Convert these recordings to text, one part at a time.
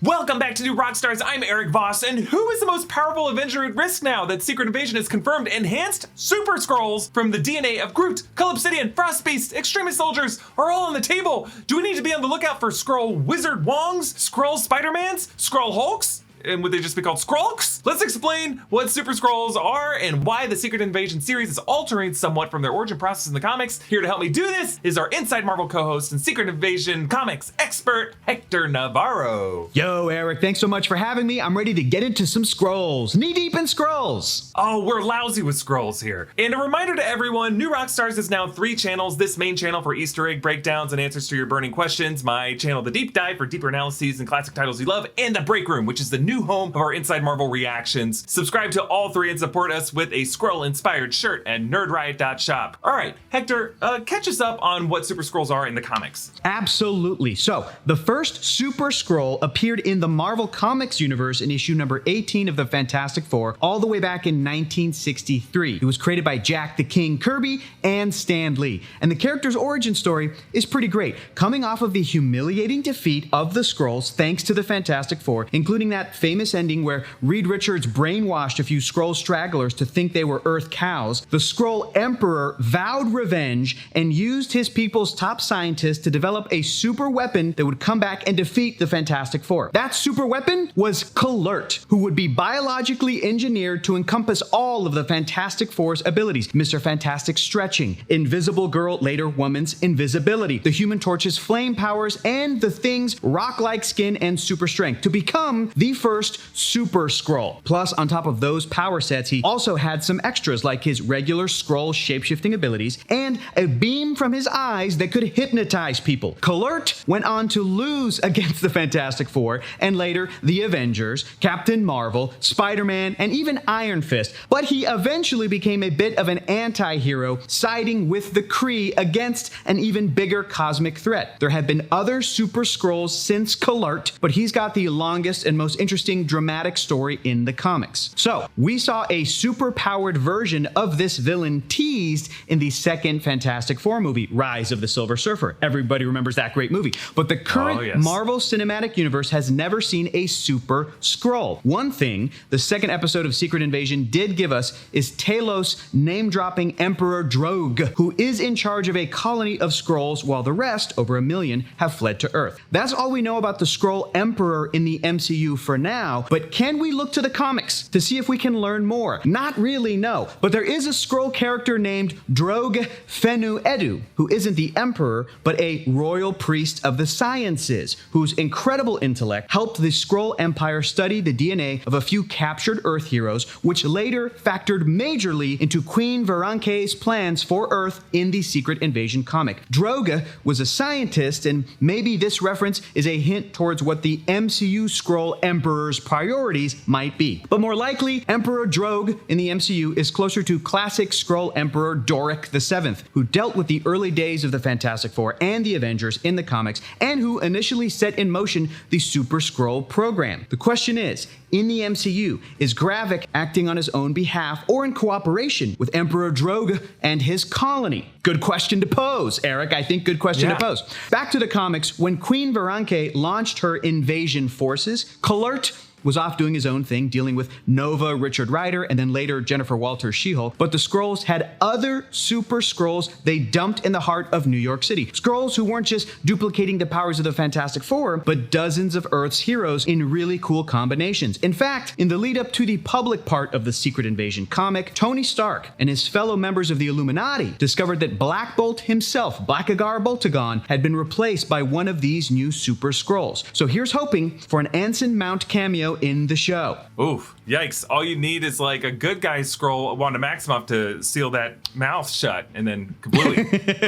Welcome back to New Rockstars. I'm Erik Voss, and who is the most powerful Avenger at risk now that Secret Invasion has confirmed enhanced Super Skrulls from the DNA of Groot, Cull Obsidian, Frost Beast, Extremist Soldiers are all on the table? Do we need to be on the lookout for Skrull Wizard Wangs, Skrull Spider-Mans, Skrull Hulks? And would they just be called Skrulls? Let's explain what Super Skrulls are and why the Secret Invasion series is altering somewhat from their origin process in the comics. Here to help me do this is our Inside Marvel co-host and Secret Invasion comics expert, Hector Navarro. Yo, Erik, thanks so much for having me. I'm ready to get into some Skrulls. Knee deep in Skrulls. Oh, we're lousy with Skrulls here. And a reminder to everyone, New Rockstars is now 3 channels. This main channel for Easter egg breakdowns and answers to your burning questions. My channel, The Deep Dive, for deeper analyses and classic titles you love. And The Break Room, which is the new home of our Inside Marvel reactions. Subscribe to all 3 and support us with a Skrull-inspired shirt at nerdriot.shop. All right, Hector, catch us up on what Super Skrulls are in the comics. Absolutely. So, the first Super Skrull appeared in the Marvel Comics universe in issue number 18 of the Fantastic Four, all the way back in 1963. It was created by Jack the King Kirby and Stan Lee. And the character's origin story is pretty great, coming off of the humiliating defeat of the Skrulls thanks to the Fantastic Four, including that famous ending where Reed Richards brainwashed a few Skrull stragglers to think they were Earth cows. The Skrull Emperor vowed revenge and used his people's top scientists to develop a super weapon that would come back and defeat the Fantastic Four. That super weapon was Kl'rt, who would be biologically engineered to encompass all of the Fantastic Four's abilities. Mr. Fantastic stretching, Invisible Girl, later Woman's invisibility, the Human Torch's flame powers, and the Thing's rock-like skin and super strength to become the first Super Skrull. Plus, on top of those power sets, he also had some extras like his regular Skrull shapeshifting abilities and a beam from his eyes that could hypnotize people. Kl'rt went on to lose against the Fantastic Four and later the Avengers, Captain Marvel, Spider-Man, and even Iron Fist, but he eventually became a bit of an anti-hero, siding with the Kree against an even bigger cosmic threat. There have been other Super Skrulls since Kl'rt, but he's got the longest and most interesting dramatic story in the comics. So, we saw a super-powered version of this villain teased in the second Fantastic Four movie, Rise of the Silver Surfer. Everybody remembers that great movie. But the current Marvel Cinematic Universe has never seen a Super Skrull. One thing the second episode of Secret Invasion did give us is Talos name-dropping Emperor Drogue, who is in charge of a colony of Skrulls while the rest, over 1 million, have fled to Earth. That's all we know about the Skrull Emperor in the MCU for now, but can we look to the comics to see if we can learn more? Not really, no. But there is a Skrull character named Drogue Fenu Edu, who isn't the Emperor, but a royal priest of the sciences, whose incredible intellect helped the Skrull Empire study the DNA of a few captured Earth heroes, which later factored majorly into Queen Veranke's plans for Earth in the Secret Invasion comic. Drogue was a scientist, and maybe this reference is a hint towards what the MCU Skrull Emperor's priorities might be. But more likely, Emperor Drogue in the MCU is closer to classic Skrull Emperor Doric VII, who dealt with the early days of the Fantastic Four and the Avengers in the comics, and who initially set in motion the Super Skrull program. The question is, in the MCU, is Gravik acting on his own behalf or in cooperation with Emperor Drogue and his colony? Good question to pose, Erik. I think good question to pose. Back to the comics, when Queen Veranke launched her invasion forces, Kl'rt was off doing his own thing, dealing with Nova, Richard Rider, and then later Jennifer Walters, She-Hulk. But the Skrulls had other Super Skrulls they dumped in the heart of New York City. Skrulls who weren't just duplicating the powers of the Fantastic Four, but dozens of Earth's heroes in really cool combinations. In fact, in the lead up to the public part of the Secret Invasion comic, Tony Stark and his fellow members of the Illuminati discovered that Black Bolt himself, Blackagar Boltagon, had been replaced by one of these new Super Skrulls. So here's hoping for an Anson Mount cameo in the show. Oof, yikes. All you need is like a good guy Skrull, Wanda Maximoff, to seal that mouth shut and then kablooey.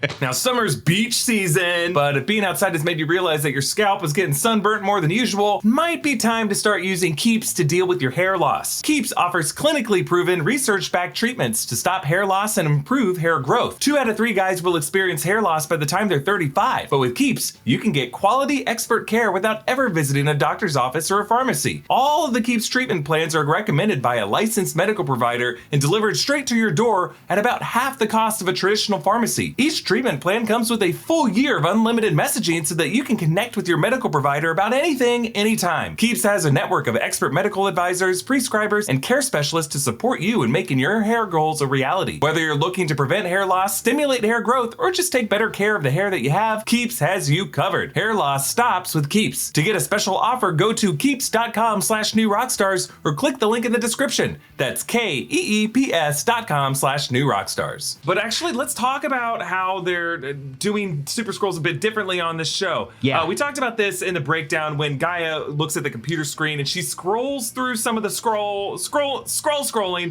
But now summer's beach season, but if being outside has made you realize that your scalp is getting sunburnt more than usual, might be time to start using Keeps to deal with your hair loss. Keeps offers clinically proven, research-backed treatments to stop hair loss and improve hair growth. 2 out of 3 guys will experience hair loss by the time they're 35, but with Keeps, you can get quality expert care without ever visiting a doctor's office office or a pharmacy. All of the Keeps treatment plans are recommended by a licensed medical provider and delivered straight to your door at about half the cost of a traditional pharmacy. Each treatment plan comes with a full year of unlimited messaging so that you can connect with your medical provider about anything, anytime. Keeps has a network of expert medical advisors, prescribers, and care specialists to support you in making your hair goals a reality. Whether you're looking to prevent hair loss, stimulate hair growth, or just take better care of the hair that you have, Keeps has you covered. Hair loss stops with Keeps. To get a special offer, go to keeps.com/newrockstars or click the link in the description. That's KEEPS.com/newrockstars. But actually, let's talk about how they're doing Super Skrulls a bit differently on this show. Yeah. We talked about this in the breakdown when Gaia looks at the computer screen and she scrolls through some of the scrolling,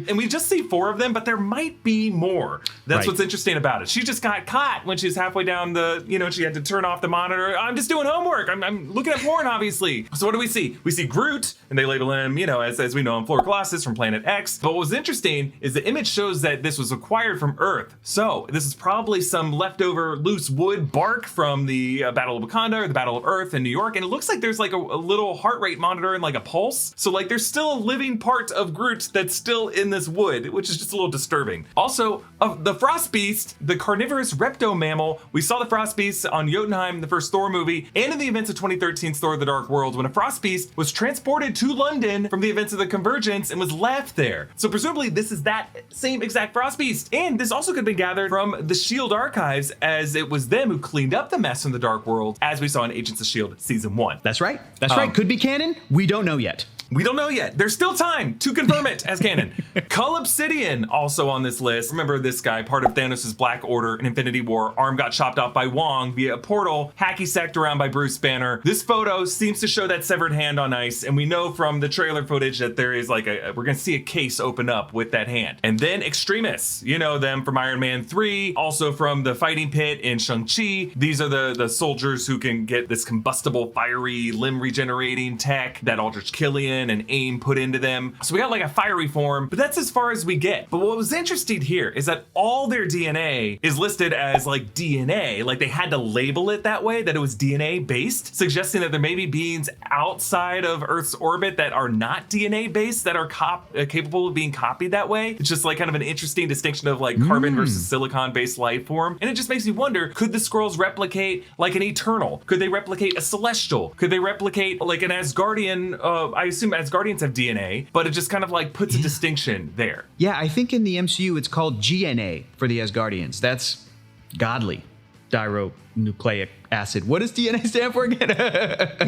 and we just see 4 of them, but there might be more. That's right. What's interesting about it. She just got caught when she was halfway down the, she had to turn off the monitor. I'm just doing homework. I'm looking at porn, obviously. So what do we see? We see Groot, and they label him, as we know him, Floor Colossus from Planet X. But what was interesting is the image shows that this was acquired from Earth. So this is probably some leftover loose wood bark from the Battle of Wakanda or the Battle of Earth in New York. And it looks like there's like a little heart rate monitor and like a pulse. So like there's still a living part of Groot that's still in this wood, which is just a little disturbing. Also, the Frost Beast, the carnivorous repto mammal, we saw the Frost Beast on Jotunheim, the first Thor movie, and in the events of 2013's Thor: The Dark World, when a Frost Beast was transported to London from the events of the Convergence and was left there. So presumably this is that same exact Frost Beast. And this also could have been gathered from the S.H.I.E.L.D. archives, as it was them who cleaned up the mess in the Dark World, as we saw in Agents of S.H.I.E.L.D. Season 1. That's right. That's right. Could be canon. We don't know yet. We don't know yet. There's still time to confirm it as canon. Cull Obsidian also on this list. Remember this guy, part of Thanos' Black Order in Infinity War. Arm got chopped off by Wang via a portal, hacky sacked around by Bruce Banner. This photo seems to show that severed hand on ice, and we know from the trailer footage that there is like we're gonna see a case open up with that hand. And then Extremis, you know them from Iron Man 3, also from the fighting pit in Shang-Chi. These are the soldiers who can get this combustible, fiery, limb regenerating tech that Aldrich Killian and AIM put into them. So we got like a fiery form, but that's as far as we get. But what was interesting here is that all their DNA is listed as like DNA, like they had to label it that way, that it was DNA based, suggesting that there may be beings outside of Earth's orbit that are not DNA based, that are capable of being copied that way. It's just like kind of an interesting distinction of like carbon versus silicon based life form. And it just makes me wonder, could the Skrulls replicate like an Eternal? Could they replicate a Celestial? Could they replicate like an Asgardian? I assume Asgardians have DNA, but it just kind of like puts a distinction there. Yeah, I think in the MCU it's called GNA for the Asgardians. That's godly nucleic acid. What does DNA stand for again?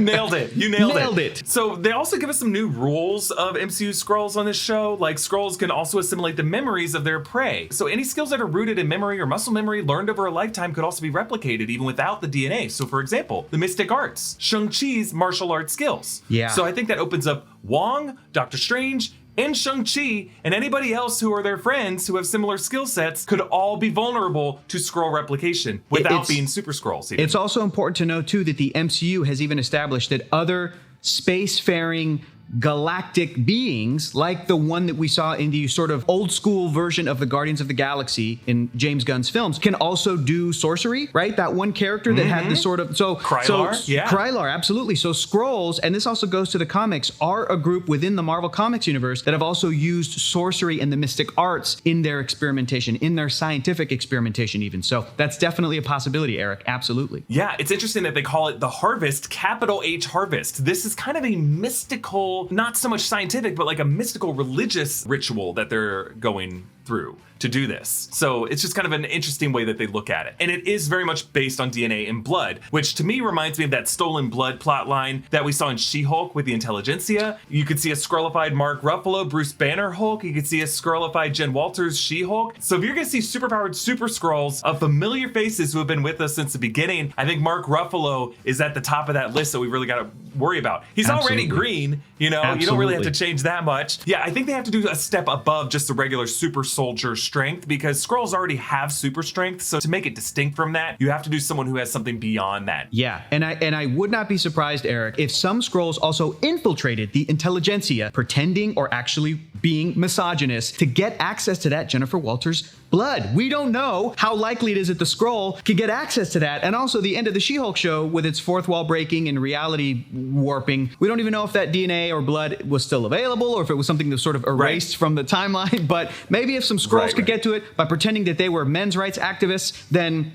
Nailed it. You nailed it. So they also give us some new rules of MCU Skrulls on this show. Like Skrulls can also assimilate the memories of their prey. So any skills that are rooted in memory or muscle memory learned over a lifetime could also be replicated even without the DNA. So for example, the mystic arts, Shang-Chi's martial arts skills. Yeah. So I think that opens up Wong, Doctor Strange, and Shang-Chi, and anybody else who are their friends who have similar skill sets could all be vulnerable to Skrull replication without being Super Skrulls. Even. It's also important to know, too, that the MCU has even established that other spacefaring galactic beings, like the one that we saw in the sort of old school version of the Guardians of the Galaxy in James Gunn's films, can also do sorcery, right? That one character that had the sort of Krylar, absolutely. So Skrulls, and this also goes to the comics, are a group within the Marvel Comics universe that have also used sorcery and the mystic arts in their experimentation, in their scientific experimentation even. So that's definitely a possibility, Eric. Absolutely. Yeah, it's interesting that they call it the Harvest, capital H Harvest. This is kind of a mystical, not so much scientific, but like a mystical religious ritual that they're going through to do this. So it's just kind of an interesting way that they look at it. And it is very much based on DNA and blood, which to me reminds me of that stolen blood plot line that we saw in She-Hulk with the Intelligentsia. You could see a Skrullified Mark Ruffalo, Bruce Banner Hulk. You could see a Skrullified Jen Walters She-Hulk. So if you're gonna see superpowered Super Skrulls of familiar faces who have been with us since the beginning, I think Mark Ruffalo is at the top of that list that we really gotta worry about. He's already green, you know, you don't really have to change that much. Yeah, I think they have to do a step above just the regular super soldier strength, because Skrulls already have super strength. So to make it distinct from that, you have to do someone who has something beyond that. Yeah, and I would not be surprised, Eric, if some Skrulls also infiltrated the Intelligentsia, pretending or actually being misogynist to get access to that Jennifer Walters blood. We don't know how likely it is that the Skrull can get access to that. And also the end of the She-Hulk show with its fourth wall breaking and reality warping. We don't even know if that DNA or blood was still available or if it was something that was sort of erased from the timeline. But maybe if some Skrulls could get to it by pretending that they were men's rights activists, then,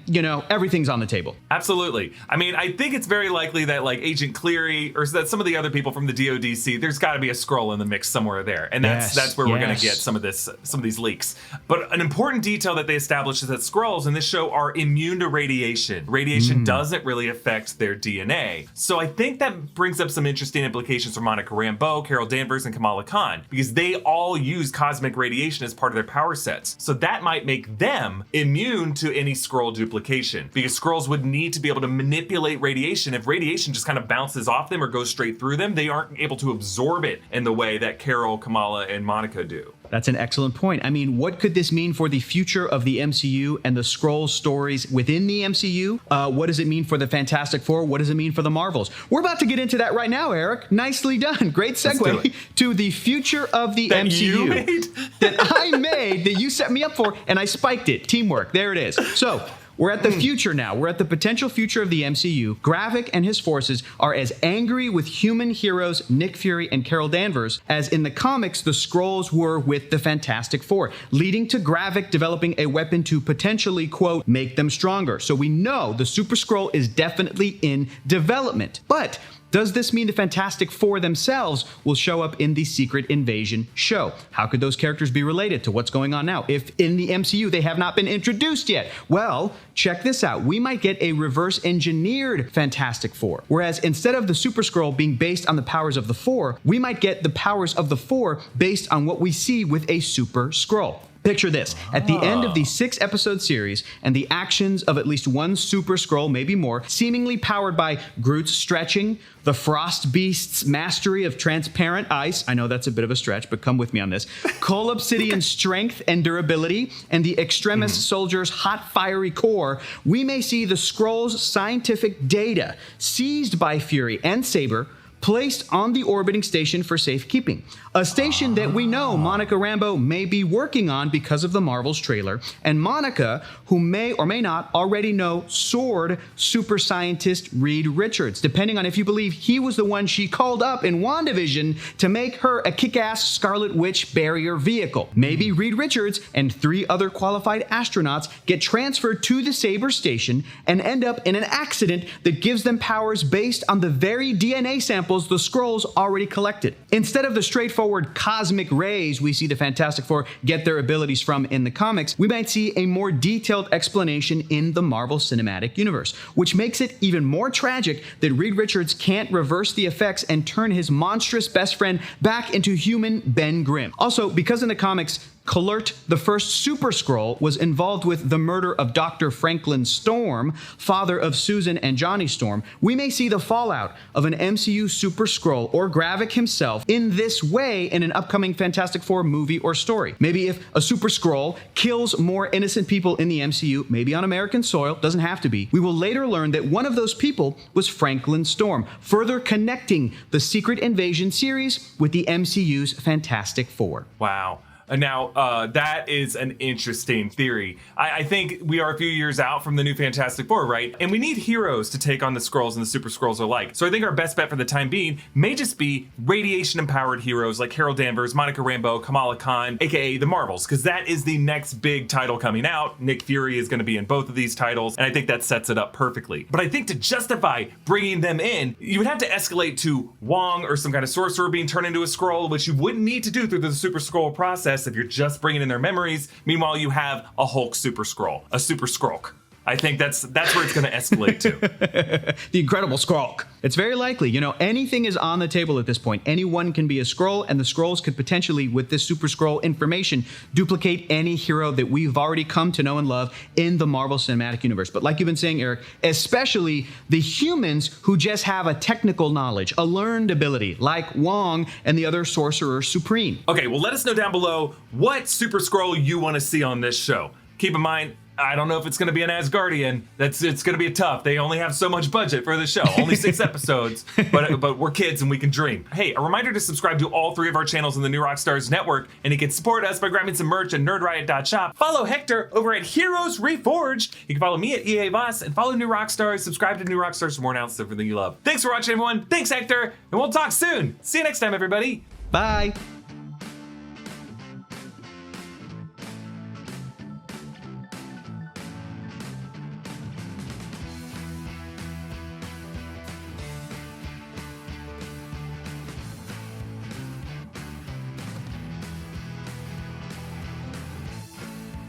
everything's on the table. Absolutely. I mean, I think it's very likely that like Agent Cleary or that some of the other people from the DODC, there's got to be a Skrull in the mix somewhere there. And that's where we're going to get some of these leaks. But an important detail that they established is that Skrulls in this show are immune to radiation. Radiation doesn't really affect their DNA. So I think that brings up some interesting implications for Monica Rambeau, Carol Danvers, and Kamala Khan, because they all use cosmic radiation as part of their power sets. So that might make them immune to any Skrull duplication, because Skrulls would need to be able to manipulate radiation. If radiation just kind of bounces off them or goes straight through them, they aren't able to absorb it in the way that Carol, Kamala, and Monica do. That's an excellent point. I mean, what could this mean for the future of the MCU and the Skrull stories within the MCU? What does it mean for the Fantastic Four? What does it mean for the Marvels? We're about to get into that right now, Eric. Nicely done. Great segue to the future of the MCU that I made, that you set me up for, and I spiked it. Teamwork. There it is. So, we're at the future now. We're at the potential future of the MCU. Gravik and his forces are as angry with human heroes Nick Fury and Carol Danvers as in the comics the Skrulls were with the Fantastic Four, leading to Gravik developing a weapon to potentially, quote, make them stronger. So we know the Super Skrull is definitely in development. But does this mean the Fantastic Four themselves will show up in the Secret Invasion show? How could those characters be related to what's going on now if in the MCU they have not been introduced yet? Well, check this out. We might get a reverse-engineered Fantastic Four. Whereas instead of the Super Skrull being based on the powers of the Four, we might get the powers of the Four based on what we see with a Super Skrull. Picture this. At the end of the 6-episode series and the actions of at least one Super Skrull, maybe more, seemingly powered by Groot's stretching, the Frost Beast's mastery of transparent ice, I know that's a bit of a stretch, but come with me on this, Cull Obsidian's strength and durability, and the Extremis soldier's hot fiery core, we may see the Skrull's scientific data seized by Fury and Saber, placed on the orbiting station for safekeeping. A station that we know Monica Rambeau may be working on because of the Marvels trailer, and Monica, who may or may not already know Sword super scientist Reed Richards, depending on if you believe he was the one she called up in WandaVision to make her a kick-ass Scarlet Witch barrier vehicle. Maybe Reed Richards and 3 other qualified astronauts get transferred to the Saber station and end up in an accident that gives them powers based on the very DNA samples the Skrulls already collected. Instead of the straightforward cosmic rays we see the Fantastic Four get their abilities from in the comics, we might see a more detailed explanation in the Marvel Cinematic Universe, which makes it even more tragic that Reed Richards can't reverse the effects and turn his monstrous best friend back into human Ben Grimm. Also, because in the comics, Kl'rt, the first Super Skrull, was involved with the murder of Dr. Franklin Storm, father of Susan and Johnny Storm, we may see the fallout of an MCU Super Skrull or Gravik himself in this way in an upcoming Fantastic Four movie or story. Maybe if a Super Skrull kills more innocent people in the MCU, maybe on American soil, doesn't have to be, we will later learn that one of those people was Franklin Storm, further connecting the Secret Invasion series with the MCU's Fantastic Four. Wow. Now, that is an interesting theory. I think we are a few years out from the new Fantastic Four, right? And we need heroes to take on the Skrulls and the Super Skrulls alike. So I think our best bet for the time being may just be radiation-empowered heroes like Carol Danvers, Monica Rambeau, Kamala Khan, aka the Marvels, because that is the next big title coming out. Nick Fury is going to be in both of these titles, and I think that sets it up perfectly. But I think to justify bringing them in, you would have to escalate to Wang or some kind of sorcerer being turned into a Skrull, which you wouldn't need to do through the Super Skrull process if you're just bringing in their memories. Meanwhile, you have a Hulk Super Skrull, a Super Skrull. I think that's where it's going to escalate to. The Incredible Skrull. It's very likely, anything is on the table at this point. Anyone can be a Skrull, and the Skrulls could potentially, with this Super Skrull information, duplicate any hero that we've already come to know and love in the Marvel Cinematic Universe. But like you've been saying, Eric, especially the humans who just have a technical knowledge, a learned ability, like Wang and the other Sorcerer Supreme. Okay, well, let us know down below what Super Skrull you want to see on this show. Keep in mind, I don't know if it's going to be an Asgardian. It's going to be tough. They only have so much budget for the show. Only 6 episodes, but we're kids and we can dream. Hey, a reminder to subscribe to all 3 of our channels in the New Rockstars network, and you can support us by grabbing some merch at nerdriot.shop. Follow Hector over at Heroes Reforged. You can follow me at EA Voss and follow New Rockstars. Subscribe to New Rockstars for more announcements of everything you love. Thanks for watching, everyone. Thanks, Hector, and we'll talk soon. See you next time, everybody. Bye.